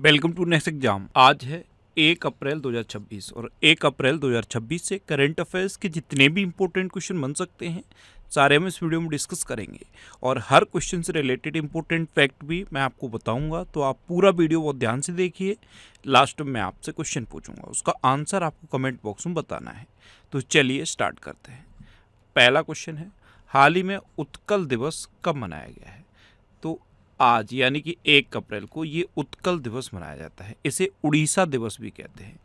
Welcome to next exam. आज है 1 अप्रैल 2026 और 1 अप्रैल 2026 से करंट अफेयर्स के जितने भी इंपॉर्टेंट क्वेश्चन बन सकते हैं सारे हम इस वीडियो में डिस्कस करेंगे और हर क्वेश्चन से रिलेटेड इंपॉर्टेंट फैक्ट भी मैं आपको बताऊंगा। तो आप पूरा वीडियो बहुत ध्यान से देखिए। लास्ट में मैं आपसे क्वेश्चन पूछूंगा, उसका आंसर आपको कमेंट बॉक्स में बताना है। तो चलिए स्टार्ट करते हैं। पहला क्वेश्चन है, हाल ही में उत्कल दिवस कब मनाया गया है? तो आज यानी कि 1 अप्रैल को ये उत्कल दिवस मनाया जाता है। इसे उड़ीसा दिवस भी कहते हैं।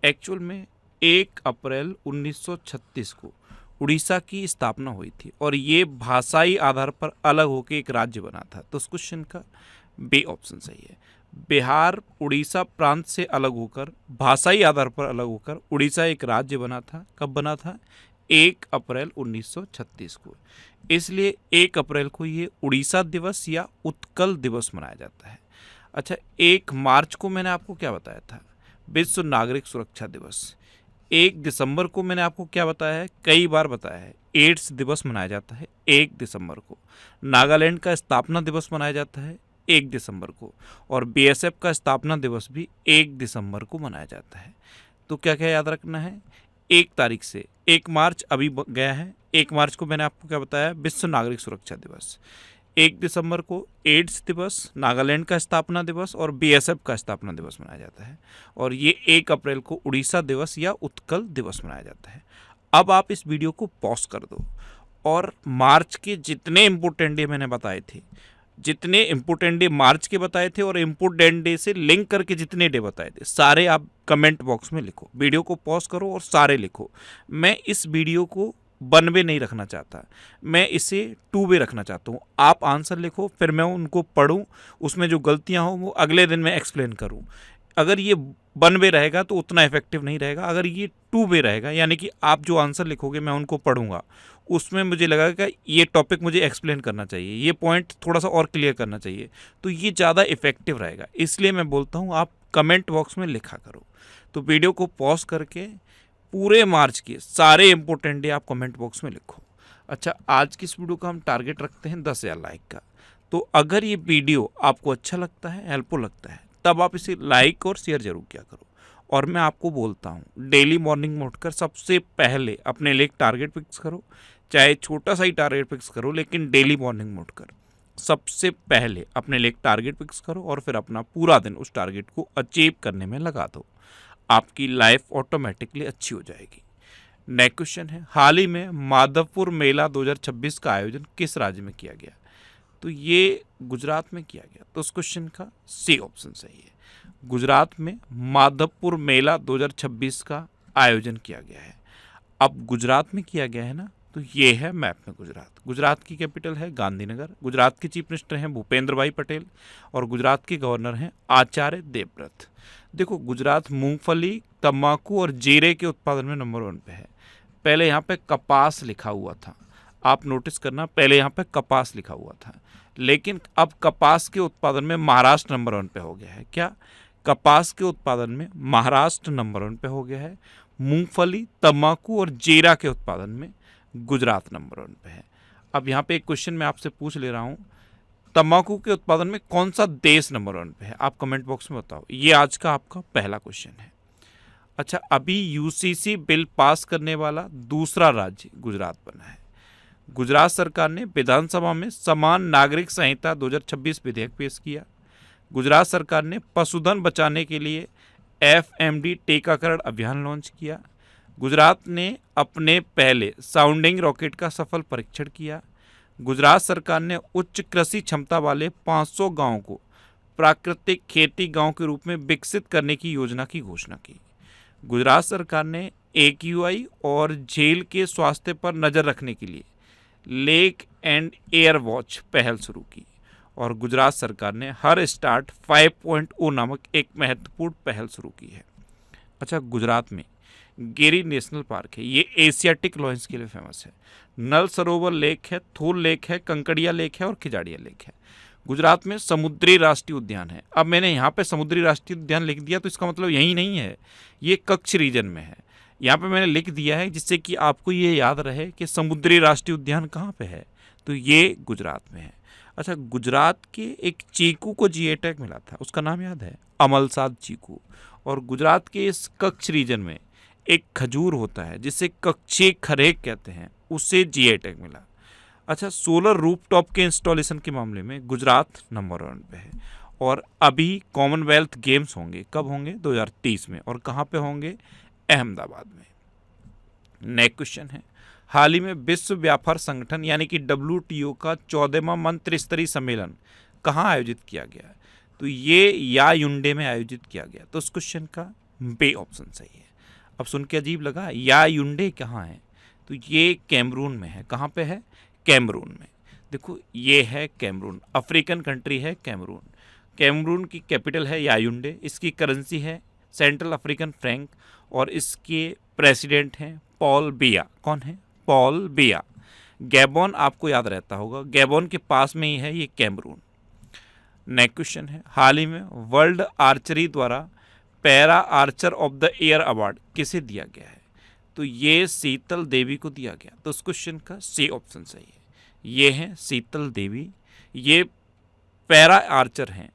एक्चुअल में 1 अप्रैल 1936 को उड़ीसा की स्थापना हुई थी और ये भाषाई आधार पर अलग होकर एक राज्य बना था। तो उस क्वेश्चन का बी ऑप्शन सही है। बिहार उड़ीसा प्रांत से अलग होकर भाषाई आधार पर अलग होकर उड़ीसा एक राज्य बना था। कब बना था? 1 अप्रैल 1936 को। इसलिए 1 अप्रैल को ये उड़ीसा दिवस या उत्कल दिवस मनाया जाता है। अच्छा, 1 मार्च को मैंने आपको क्या बताया था? विश्व नागरिक सुरक्षा दिवस। 1 दिसंबर को मैंने आपको क्या बताया है? कई बार बताया है, एड्स दिवस मनाया जाता है 1 दिसंबर को। नागालैंड का स्थापना दिवस मनाया जाता है 1 दिसंबर को और बीएसएफ का स्थापना दिवस भी 1 दिसंबर को मनाया जाता है। तो क्या क्या याद रखना है? 1 तारीख से 1 मार्च अभी गया है। 1 मार्च को मैंने आपको क्या बताया? विश्व नागरिक सुरक्षा दिवस। 1 दिसंबर को एड्स दिवस, नागालैंड का स्थापना दिवस और बीएसएफ का स्थापना दिवस मनाया जाता है। और ये 1 अप्रैल को उड़ीसा दिवस या उत्कल दिवस मनाया जाता है। अब आप इस वीडियो को पॉज कर दो और मार्च के जितने इम्पोर्टेंट डे मैंने बताए थे, जितने इम्पोर्टेंट डे मार्च के बताए थे और इम्पोर्टेंट डे से लिंक करके जितने डे बताए थे सारे आप कमेंट बॉक्स में लिखो। वीडियो को पॉज करो और सारे लिखो। मैं इस वीडियो को 1 वे नहीं रखना चाहता, मैं इसे 2 वे रखना चाहता हूँ। आप आंसर लिखो, फिर मैं उनको पढ़ूँ, उसमें जो गलतियाँ हों वो अगले दिन मैं एक्सप्लेन करूँ। अगर ये 1 वे रहेगा तो उतना इफेक्टिव नहीं रहेगा। अगर ये 2 वे रहेगा यानी कि आप जो आंसर लिखोगे मैं उनको पढ़ूंगा, उसमें मुझे लगा कि ये टॉपिक मुझे एक्सप्लेन करना चाहिए, ये पॉइंट थोड़ा सा और क्लियर करना चाहिए, तो ये ज़्यादा इफेक्टिव रहेगा। इसलिए मैं बोलता हूँ आप कमेंट बॉक्स में लिखा करो। तो वीडियो को पॉज करके पूरे मार्च के सारे इंपॉर्टेंट डे आप कमेंट बॉक्स में लिखो। अच्छा, आज की इस वीडियो का हम टारगेट रखते हैं 10,000 लाइक का। तो अगर ये वीडियो आपको अच्छा लगता है, हेल्पफुल लगता है, तब आप इसे लाइक और शेयर जरूर किया करो। और मैं आपको बोलता हूँ, डेली मॉर्निंग में उठकर सबसे पहले अपने लिए एक टारगेट फिक्स करो, चाहे छोटा सा ही टारगेट फिक्स करो, लेकिन डेली मॉर्निंग में उठकर सबसे पहले अपने लिए एक टारगेट फिक्स करो और फिर अपना पूरा दिन उस टारगेट को अचीव करने में लगा दो। आपकी लाइफ ऑटोमेटिकली अच्छी हो जाएगी। नेक्स्ट क्वेश्चन है, हाल ही में माधवपुर मेला 2026 का आयोजन किस राज्य में किया गया? तो ये गुजरात में किया गया। तो उस क्वेश्चन का सी ऑप्शन सही है। गुजरात में माधवपुर मेला 2026 का आयोजन किया गया है। अब गुजरात में किया गया है ना, तो ये है मैप में गुजरात। गुजरात की कैपिटल है गांधीनगर। गुजरात के चीफ मिनिस्टर हैं भूपेंद्र भाई पटेल और गुजरात के गवर्नर हैं आचार्य देवव्रत। देखो, गुजरात मूंगफली, तंबाकू और जीरे के उत्पादन में नंबर 1 पे है। पहले यहाँ पे कपास लिखा हुआ था, आप नोटिस करना, पहले यहाँ पे कपास लिखा हुआ था, लेकिन अब कपास के उत्पादन में महाराष्ट्र नंबर 1 पे हो गया है। क्या? कपास के उत्पादन में महाराष्ट्र नंबर 1 पे हो गया है। मूंगफली, तंबाकू और जीरा के उत्पादन में गुजरात नंबर 1 पे है। अब यहाँ पे एक क्वेश्चन मैं आपसे पूछ ले रहा हूँ, तंबाकू के उत्पादन में कौन सा देश नंबर 1 पे है? आप कमेंट बॉक्स में बताओ। ये आज का आपका पहला क्वेश्चन है। अच्छा, अभी यूसीसी बिल पास करने वाला दूसरा राज्य गुजरात बना है। गुजरात सरकार ने विधानसभा में समान नागरिक संहिता 2026 विधेयक पेश किया। गुजरात सरकार ने पशुधन बचाने के लिए एफएमडी टीकाकरण अभियान लॉन्च किया। गुजरात ने अपने पहले साउंडिंग रॉकेट का सफल परीक्षण किया। गुजरात सरकार ने उच्च कृषि क्षमता वाले 500 गांवों को प्राकृतिक खेती गांव के रूप में विकसित करने की योजना की घोषणा की। गुजरात सरकार ने एक्यूआई और झील के स्वास्थ्य पर नज़र रखने के लिए लेक एंड एयर वॉच पहल शुरू की। और गुजरात सरकार ने हर स्टार्ट 5.0 नामक एक महत्वपूर्ण पहल शुरू की है। अच्छा, गुजरात में गिरी नेशनल पार्क है, ये एशियाटिक लॉयंस के लिए फेमस है। नल सरोवर लेक है, थूल लेक है, कंकड़िया लेक है और खिजाड़िया लेक है। गुजरात में समुद्री राष्ट्रीय उद्यान है। अब मैंने यहाँ पे समुद्री राष्ट्रीय उद्यान लिख दिया तो इसका मतलब यही नहीं है, ये कच्छ रीजन में है। यहाँ पे मैंने लिख दिया है जिससे कि आपको ये याद रहे कि समुद्री राष्ट्रीय उद्यान कहाँ पे है, तो ये गुजरात में है। अच्छा, गुजरात के एक चीकू को जीआई टैग मिला था, उसका नाम याद है? अमलसाद चीकू। और गुजरात के इस कच्छ रीजन में एक खजूर होता है जिसे कच्छे खरेक कहते हैं, उससे जीआई टैग मिला। अच्छा, सोलर रूफटॉप के इंस्टॉलेशन के मामले में गुजरात नंबर 1 पे है। और अभी कॉमनवेल्थ गेम्स होंगे, कब होंगे? 2030 में। और कहाँ पे होंगे? अहमदाबाद में। नेक्स्ट क्वेश्चन है, हाल ही में विश्व व्यापार संगठन यानी कि WTO का 14वां मंत्री स्तरीय सम्मेलन कहाँ आयोजित किया गया है? तो ये यायुंडे में आयोजित किया गया। तो इस क्वेश्चन का बे ऑप्शन सही है। अब सुन के अजीब लगा, यायुंडे कहाँ है? तो ये कैमरून में है। कहाँ पे है? कैमरून में। देखो, ये है कैमरून, अफ्रीकन कंट्री है कैमरून। कैमरून की कैपिटल है यायुंडे, इसकी करेंसी है सेंट्रल अफ्रीकन फ्रैंक, और इसके प्रेसिडेंट हैं पॉल बिया। कौन है? पॉल बिया। गैबोन आपको याद रहता होगा, गैबोन के पास में ही है ये कैमरून। नेक्स्ट क्वेश्चन है, हाल ही में वर्ल्ड आर्चरी द्वारा para Archer of the year award किसे दिया गया है? तो ये शीतल देवी को दिया गया। तो इस क्वेश्चन का सी ऑप्शन सही है। ये हैं शीतल देवी, ये पैरा आर्चर हैं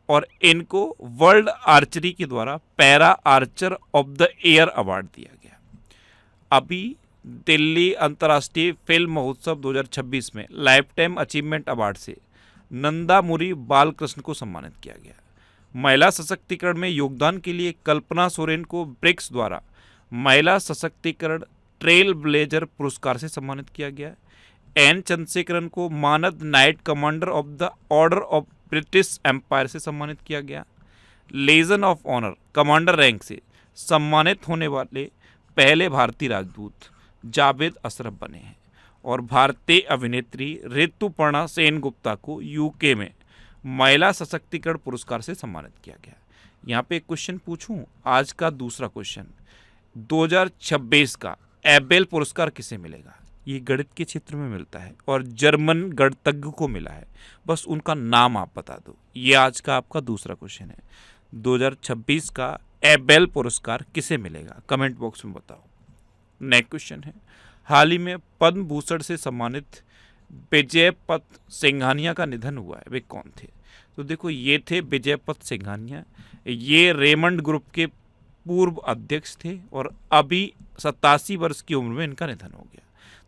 और इनको वर्ल्ड आर्चरी के द्वारा para Archer of the year award दिया गया। अभी दिल्ली अंतर्राष्ट्रीय फिल्म महोत्सव 2026 में लाइफ टाइम अचीवमेंट अवार्ड से नंदामुरी बालकृष्ण को सम्मानित किया गया। महिला सशक्तिकरण में योगदान के लिए कल्पना सोरेन को ब्रिक्स द्वारा महिला सशक्तिकरण ट्रेल ब्लेजर पुरस्कार से सम्मानित किया गया। एन चंद्रशेखरन को मानद knight commander of the order of British empire से सम्मानित किया गया। Legion of honour commander rank से सम्मानित होने वाले पहले भारतीय राजदूत जावेद अशरफ बने हैं। और भारतीय अभिनेत्री ऋतुपर्णा सेनगुप्ता को यूके में महिला सशक्तिकरण पुरस्कार से सम्मानित किया गया। यहाँ पे एक क्वेश्चन पूछूं, आज का दूसरा क्वेश्चन, 2026 का एबेल पुरस्कार किसे मिलेगा? ये गणित के क्षेत्र में मिलता है और जर्मन गणितज्ञ को मिला है, बस उनका नाम आप बता दो। ये आज का आपका दूसरा क्वेश्चन है, 2026 का एबेल पुरस्कार किसे मिलेगा? कमेंट बॉक्स में बताओ। नेक्स्ट क्वेश्चन है, हाल ही में पद्म भूषण से सम्मानित विजयपत सिंघानिया का निधन हुआ है, वे कौन थे? तो देखो, ये थे विजयपत सिंघानिया, ये रेमंड ग्रुप के पूर्व अध्यक्ष थे और अभी 87 वर्ष की उम्र में इनका निधन हो गया।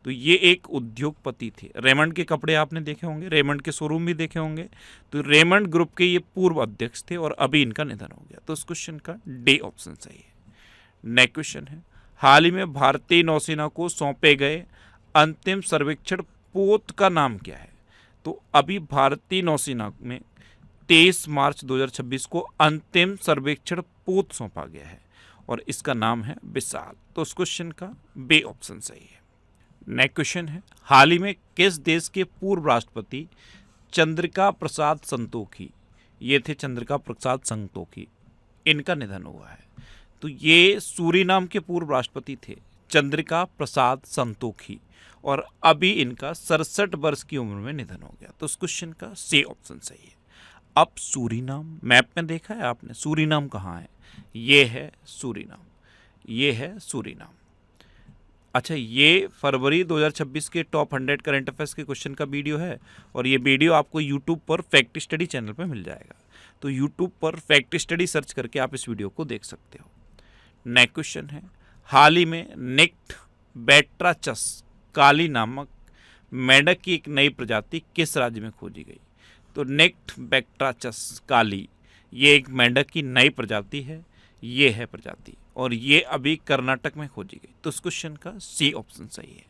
तो ये एक उद्योगपति थे। रेमंड के कपड़े आपने देखे होंगे, रेमंड के शोरूम भी देखे होंगे। तो रेमंड ग्रुप के ये पूर्व अध्यक्ष थे और अभी इनका निधन हो गया। तो इस क्वेश्चन का डी ऑप्शन सही है। नेक्स्ट क्वेश्चन है, हाल ही में भारतीय नौसेना को सौंपे गए अंतिम सर्वेक्षण पोत का नाम क्या है? तो अभी भारतीय नौसेना में 23 मार्च 2026 को अंतिम सर्वेक्षण पोत सौंपा गया है और इसका नाम है विशाल। तो उस क्वेश्चन का बी ऑप्शन सही है। नेक्स्ट क्वेश्चन है, हाल ही में किस देश के पूर्व राष्ट्रपति चंद्रिका प्रसाद संतोखी, ये थे चंद्रिका प्रसाद संतोखी, इनका निधन हुआ है? तो ये सूरीनाम के पूर्व राष्ट्रपति थे चंद्रिका प्रसाद संतोखी और अभी इनका 67 वर्ष की उम्र में निधन हो गया। तो इस क्वेश्चन का सी ऑप्शन सही है। अब सूरीनाम मैप में देखा है आपने, सूरीनाम कहाँ है? ये है सूरीनाम, ये है सूरीनाम। अच्छा, ये फरवरी 2026 के टॉप 100 करंट अफेयर्स के क्वेश्चन का वीडियो है और ये वीडियो आपको यूट्यूब पर फैक्ट स्टडी चैनल पर मिल जाएगा। तो यूट्यूब पर फैक्ट स्टडी सर्च करके आप इस वीडियो को देख सकते हो। नेक्स्ट क्वेश्चन है, हाल ही में निक्ट बैट्राचस काली नामक मेंढक की एक नई प्रजाति किस राज्य में खोजी गई? तो निक्ट बैट्राचस काली, ये एक मेंढक की नई प्रजाति है, ये है प्रजाति, और ये अभी कर्नाटक में खोजी गई। तो इस क्वेश्चन का सी ऑप्शन सही है।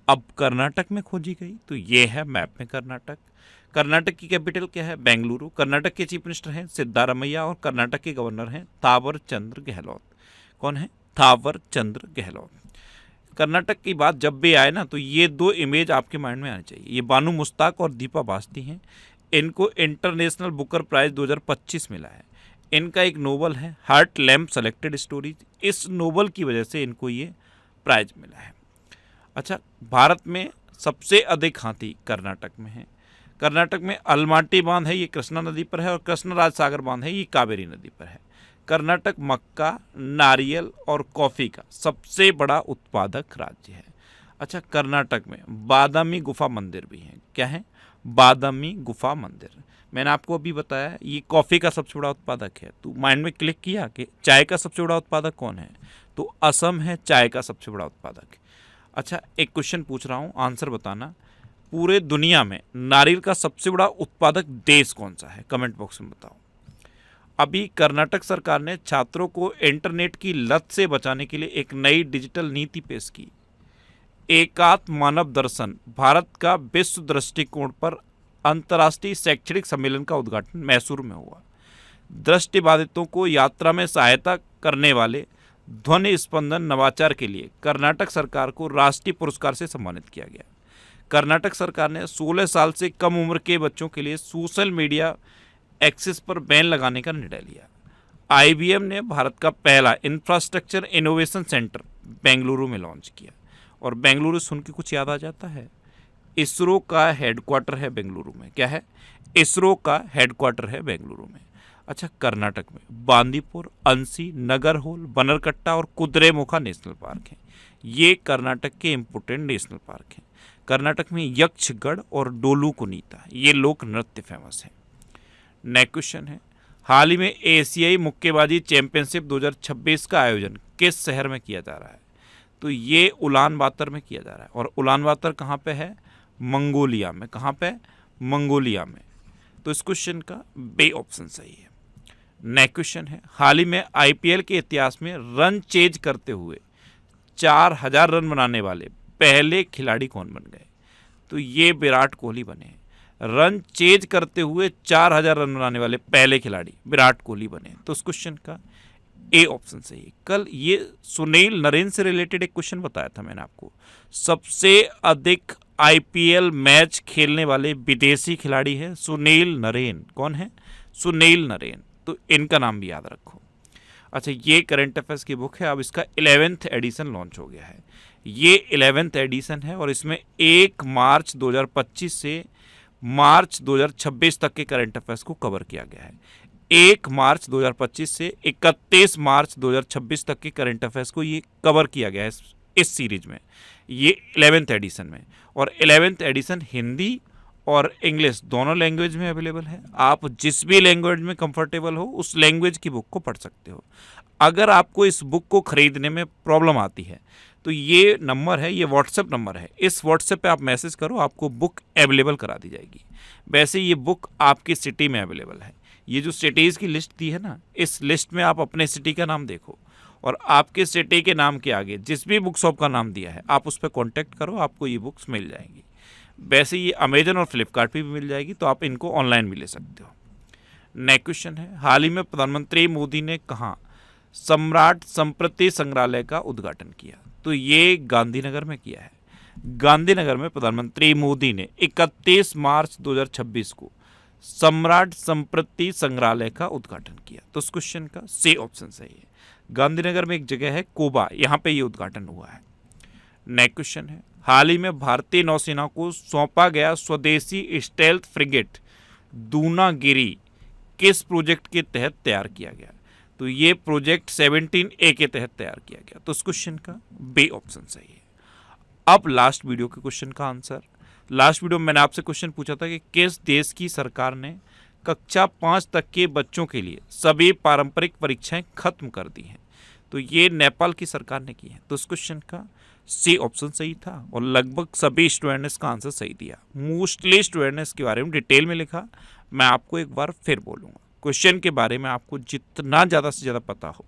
अब कर्नाटक में खोजी गई तो ये है मैप में कर्नाटक। कर्नाटक की कैपिटल क्या है? बेंगलुरु। कर्नाटक के चीफ मिनिस्टर हैं सिद्धारमैया और कर्नाटक के गवर्नर हैं थावर चंद्र गहलोत। कौन है? थावर चंद्र गहलोत। कर्नाटक की बात जब भी आए ना तो ये दो इमेज आपके माइंड में आनी चाहिए। ये बानू मुश्ताक और दीपा बास्ती हैं। इनको इंटरनेशनल बुकर प्राइज 2025 मिला है। इनका एक नोवेल है हार्ट लैम्प सेलेक्टेड स्टोरीज, इस नोवेल की वजह से इनको ये प्राइज मिला है। अच्छा, भारत में सबसे अधिक हाथी कर्नाटक में है। कर्नाटक में अलमाटी बांध है, ये कृष्णा नदी पर है, और कृष्णराज सागर बांध है, ये कावेरी नदी पर है। कर्नाटक मक्का, नारियल और कॉफ़ी का सबसे बड़ा उत्पादक राज्य है। अच्छा, कर्नाटक में बादामी गुफा मंदिर भी हैं। क्या है? बादामी गुफा मंदिर। मैंने आपको अभी बताया ये कॉफ़ी का सबसे बड़ा उत्पादक है, तो माइंड में क्लिक किया कि चाय का सबसे बड़ा उत्पादक कौन है, तो असम है चाय का सबसे बड़ा उत्पादक। अच्छा, एक क्वेश्चन पूछ रहा हूँ, आंसर बताना। पूरे दुनिया में नारियल का सबसे बड़ा उत्पादक देश कौन सा है, कमेंट बॉक्स में बताओ। अभी कर्नाटक सरकार ने छात्रों को इंटरनेट की लत से बचाने के लिए एक नई डिजिटल नीति पेश की। एकात्म मानव दर्शन भारत का विश्व दृष्टिकोण पर अंतर्राष्ट्रीय शैक्षणिक सम्मेलन का उद्घाटन मैसूर में हुआ। दृष्टिबाधितों को यात्रा में सहायता करने वाले ध्वनि स्पंदन नवाचार के लिए कर्नाटक सरकार को राष्ट्रीय पुरस्कार से सम्मानित किया गया। कर्नाटक सरकार ने 16 साल से कम उम्र के बच्चों के लिए सोशल मीडिया एक्सेस पर बैन लगाने का निर्णय लिया। IBM ने भारत का पहला इंफ्रास्ट्रक्चर इनोवेशन सेंटर बेंगलुरु में लॉन्च किया। और बेंगलुरु सुन के कुछ याद आ जाता है, इसरो का हेडक्वार्टर है बेंगलुरु में। क्या है? इसरो का हेडक्वार्टर है बेंगलुरु में। अच्छा, कर्नाटक में बांदीपुर, अंसी, नगरहोल, बनरकट्टा और कुद्रेमुखा नेशनल पार्क हैं। ये कर्नाटक के इम्पोर्टेंट नेशनल पार्क हैं। कर्नाटक में यक्षगढ़ और डोलू कुनीता ये लोक नृत्य फेमस हैं। नेक्स्ट क्वेश्चन है, हाल ही में एशियाई मुक्केबाजी चैंपियनशिप 2026 का आयोजन किस शहर में किया जा रहा है? तो ये उलान बातर में किया जा रहा है। और उलान बातर कहाँ पे है? मंगोलिया में। कहाँ पे? मंगोलिया में। तो इस क्वेश्चन का बे ऑप्शन सही है। नेक्स्ट क्वेश्चन है, हाल ही में IPL के इतिहास में रन चेज करते हुए 4000 रन बनाने वाले पहले खिलाड़ी कौन बन गए? तो ये विराट कोहली बने हैं। रन चेज करते हुए 4000 रन बनाने वाले पहले खिलाड़ी विराट कोहली बने। तो उस क्वेश्चन का ए ऑप्शन सही है। कल ये सुनील नरेन से रिलेटेड एक क्वेश्चन बताया था मैंने आपको। सबसे अधिक IPL मैच खेलने वाले विदेशी खिलाड़ी है सुनील नरेन। कौन है? सुनील नरेन। तो इनका नाम भी याद रखो। अच्छा, ये करंट अफेयर्स की बुक है, अब इसका 11th एडिशन लॉन्च हो गया है। ये 11th एडिशन है और इसमें 1 मार्च 2025 से मार्च 2026 तक के करंट अफेयर्स को कवर किया गया है। 1 मार्च 2025 से 31 मार्च 2026 तक के करंट अफेयर्स को ये कवर किया गया है इस सीरीज में, ये 11th एडिशन में। और 11th एडिशन हिंदी और इंग्लिश दोनों लैंग्वेज में अवेलेबल है। आप जिस भी लैंग्वेज में कंफर्टेबल हो उस लैंग्वेज की बुक को पढ़ सकते हो। अगर आपको इस बुक को खरीदने में प्रॉब्लम आती है तो ये नंबर है, ये व्हाट्सएप नंबर है, इस व्हाट्सएप पे आप मैसेज करो, आपको बुक अवेलेबल करा दी जाएगी। वैसे ये बुक आपकी सिटी में अवेलेबल है। ये जो सिटीज़ की लिस्ट दी है ना, इस लिस्ट में आप अपने सिटी का नाम देखो और आपके सिटी के नाम के आगे जिस भी बुक शॉप का नाम दिया है आप उस पर कॉन्टैक्ट करो, आपको ये बुक्स मिल जाएंगी। वैसे ये अमेजन और फ्लिपकार्ट पे भी मिल जाएगी, तो आप इनको ऑनलाइन भी ले सकते हो। नेक्स्ट क्वेश्चन है, हाल ही में प्रधानमंत्री मोदी ने कहाँ सम्राट संप्रति संग्रहालय का उद्घाटन किया? तो ये गांधीनगर में किया है। गांधीनगर में प्रधानमंत्री मोदी ने 31 मार्च 2026 को सम्राट संप्रति संग्रहालय का उद्घाटन किया। तो इस क्वेश्चन का सी ऑप्शन सही है। गांधीनगर में एक जगह है कोबा, यहाँ पे ये उद्घाटन हुआ है। नेक्स्ट क्वेश्चन है, हाल ही में भारतीय नौसेना को सौंपा गया स्वदेशी स्टेल्थ फ्रिगेट दूनागिरी किस प्रोजेक्ट के तहत तैयार किया गया? तो ये प्रोजेक्ट 17A के तहत तैयार किया गया। तो इस क्वेश्चन का बी ऑप्शन सही है। अब लास्ट वीडियो के क्वेश्चन का आंसर। लास्ट वीडियो में मैंने आपसे क्वेश्चन पूछा था कि किस देश की सरकार ने कक्षा 5 तक के बच्चों के लिए सभी पारंपरिक परीक्षाएं खत्म कर दी हैं? तो ये नेपाल की सरकार ने की है। तो इस क्वेश्चन का सी ऑप्शन सही था और लगभग सभी स्टूडेंट ने इसका आंसर सही दिया। मोस्टली स्टूडेंट ने इसके बारे में डिटेल में लिखा। मैं आपको एक बार फिर बोलूँगा, क्वेश्चन के बारे में आपको जितना ज़्यादा से ज़्यादा पता हो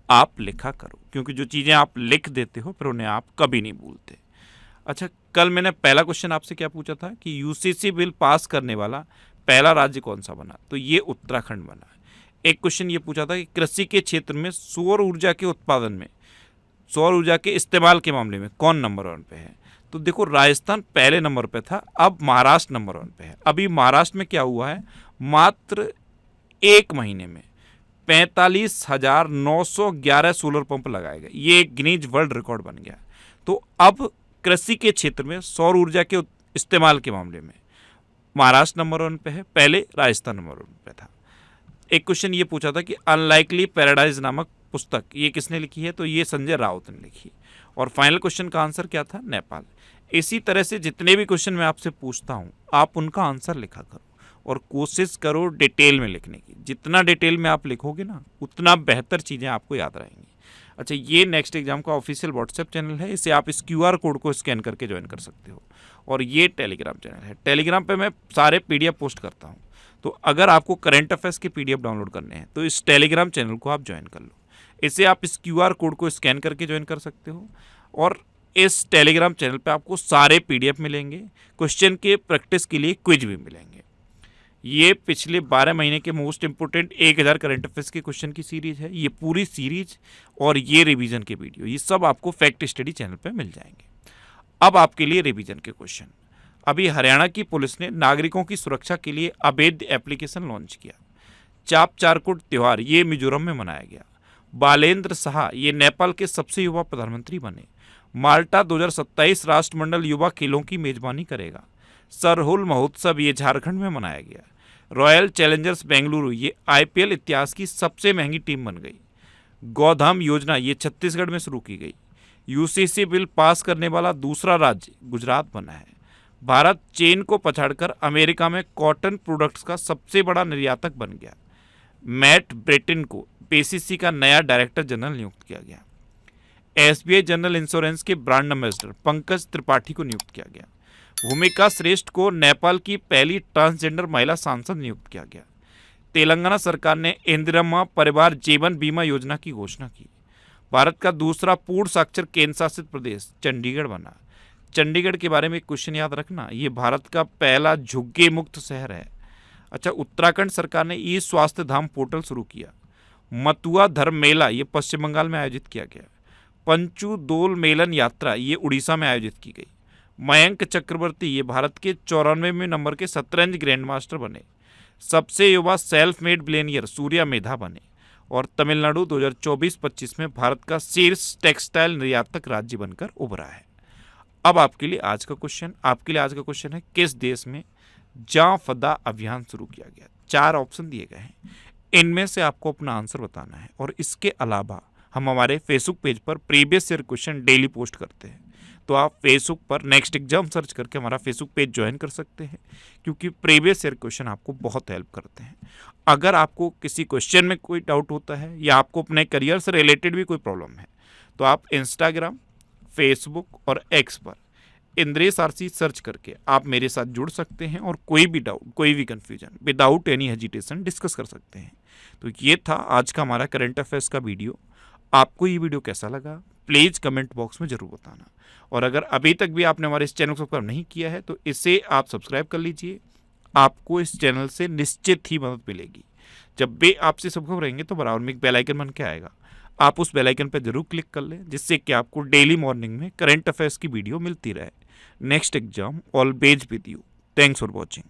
आप लिखा करो, क्योंकि जो चीज़ें आप लिख देते हो फिर उन्हें आप कभी नहीं भूलते। अच्छा, कल मैंने पहला क्वेश्चन आपसे क्या पूछा था कि UCC बिल पास करने वाला पहला राज्य कौन सा बना? तो ये उत्तराखंड बना है। एक क्वेश्चन ये पूछा था कि कृषि के क्षेत्र में सौर ऊर्जा के उत्पादन में, सौर ऊर्जा के इस्तेमाल के मामले में कौन नंबर 1 पे है? तो देखो, राजस्थान पहले नंबर पे था, अब महाराष्ट्र नंबर 1 पे है। अभी महाराष्ट्र में क्या हुआ है, मात्र 1 महीने में 45,911 सोलर पंप लगाए गए। ये एक गिनीज वर्ल्ड रिकॉर्ड बन गया। तो अब कृषि के क्षेत्र में सौर ऊर्जा के इस्तेमाल के मामले में महाराष्ट्र नंबर 1 पे है, पहले राजस्थान नंबर 1 पे था। एक क्वेश्चन ये पूछा था कि अनलाइकली पैराडाइज नामक पुस्तक ये किसने लिखी है? तो ये संजय राउत ने लिखी। और फाइनल क्वेश्चन का आंसर क्या था? नेपाल। इसी तरह से जितने भी क्वेश्चन मैं आपसे पूछता हूँ आप उनका आंसर लिखा करो और कोशिश करो डिटेल में लिखने की। जितना डिटेल में आप लिखोगे ना उतना बेहतर चीज़ें आपको याद रहेंगी। अच्छा, ये नेक्स्ट एग्जाम का ऑफिशियल व्हाट्सएप चैनल है, इसे आप इस QR कोड को स्कैन करके ज्वाइन कर सकते हो। और ये टेलीग्राम चैनल है, टेलीग्राम पे मैं सारे PDF पोस्ट करता हूँ। तो अगर आपको करंट अफेयर्स के PDF डाउनलोड करने हैं तो इस टेलीग्राम चैनल को आप ज्वाइन कर लो। इसे आप इस QR कोड को स्कैन करके ज्वाइन कर सकते हो और इस टेलीग्राम चैनल पे आपको सारे PDF मिलेंगे, क्वेश्चन के प्रैक्टिस के लिए क्विज भी मिलेंगे। ये पिछले 12 महीने के मोस्ट इंपोर्टेंट 1000 करंट अफेयर्स के क्वेश्चन की सीरीज है। ये पूरी सीरीज और ये रिवीजन के वीडियो ये सब आपको फैक्ट स्टडी चैनल पे मिल जाएंगे। अब आपके लिए रिवीजन के क्वेश्चन। अभी हरियाणा की पुलिस ने नागरिकों की सुरक्षा के लिए अवैध एप्लीकेशन लॉन्च किया। चाप चारकुट त्यौहार ये मिजोरम में मनाया गया। बालेंद्र शाह ये नेपाल के सबसे युवा प्रधानमंत्री बने। माल्टा 2027 राष्ट्रमंडल युवा खेलों की मेजबानी करेगा। सरहुल महोत्सव ये झारखंड में मनाया गया। रॉयल चैलेंजर्स बेंगलुरु ये IPL इतिहास की सबसे महंगी टीम बन गई। गौधाम योजना ये छत्तीसगढ़ में शुरू की गई। UCC बिल पास करने वाला दूसरा राज्य गुजरात बना है। भारत चीन को पछाड़कर अमेरिका में कॉटन प्रोडक्ट्स का सबसे बड़ा निर्यातक बन गया। मैट ब्रेटिन को PCC का नया डायरेक्टर जनरल नियुक्त किया गया। SBI जनरल इंश्योरेंस के ब्रांड एम्बेसडर पंकज त्रिपाठी को नियुक्त किया गया। भूमिका श्रेष्ठ को नेपाल की पहली ट्रांसजेंडर महिला सांसद नियुक्त किया गया। तेलंगाना सरकार ने इंदिरम्मा परिवार जीवन बीमा योजना की घोषणा की। भारत का दूसरा पूर्ण साक्षर केंद्र शासित प्रदेश चंडीगढ़ बना। चंडीगढ़ के बारे में एक क्वेश्चन याद रखना, ये भारत का पहला झुग्गी मुक्त शहर है। अच्छा, उत्तराखंड सरकार ने ई स्वास्थ्य धाम पोर्टल शुरू किया। मथुआ धर्म मेला ये पश्चिम बंगाल में आयोजित किया गया। पंचू दोल मेलन यात्रा ये उड़ीसा में आयोजित की गई। मयंक चक्रवर्ती ये भारत के 94वें नंबर के शतरंज ग्रैंड मास्टर बने। सबसे युवा सेल्फ मेड बिलियनियर सूर्या मेधा बने। और तमिलनाडु 2024-25 में भारत का शीर्ष टेक्सटाइल निर्यातक राज्य बनकर उभरा है। अब आपके लिए आज का क्वेश्चन है किस देश में जाफदा अभियान शुरू किया गया। 4 ऑप्शन दिए गए हैं, इनमें से आपको अपना आंसर बताना है। और इसके अलावा हम हमारे फेसबुक पेज पर previous year question daily post करते हैं, तो आप फेसबुक पर नेक्स्ट एग्जाम सर्च करके हमारा फेसबुक पेज ज्वाइन कर सकते हैं, क्योंकि प्रीवियस ईयर क्वेश्चन आपको बहुत हेल्प करते हैं। अगर आपको किसी क्वेश्चन में कोई डाउट होता है या आपको अपने करियर से रिलेटेड भी कोई प्रॉब्लम है तो आप इंस्टाग्राम, फेसबुक और X पर इंद्रेश RC सर्च करके आप मेरे साथ जुड़ सकते हैं और कोई भी डाउट, कोई भी confusion without any hesitation discuss कर सकते हैं। तो ये था आज का हमारा करंट अफेयर्स का वीडियो। आपको ये वीडियो कैसा लगा प्लीज़ कमेंट बॉक्स में ज़रूर बताना। और अगर अभी तक भी आपने हमारे इस चैनल को सब्सक्राइब नहीं किया है तो इसे आप सब्सक्राइब कर लीजिए। आपको इस चैनल से निश्चित ही मदद मिलेगी। जब भी आपसे सब्सक्राइब रहेंगे तो बराबर में एक बेल आइकन बन के आएगा, आप उस बेल आइकन पर जरूर क्लिक कर लें, जिससे कि आपको डेली मॉर्निंग में करंट अफेयर्स की वीडियो मिलती रहे। Next exam always with you. Thanks for watching.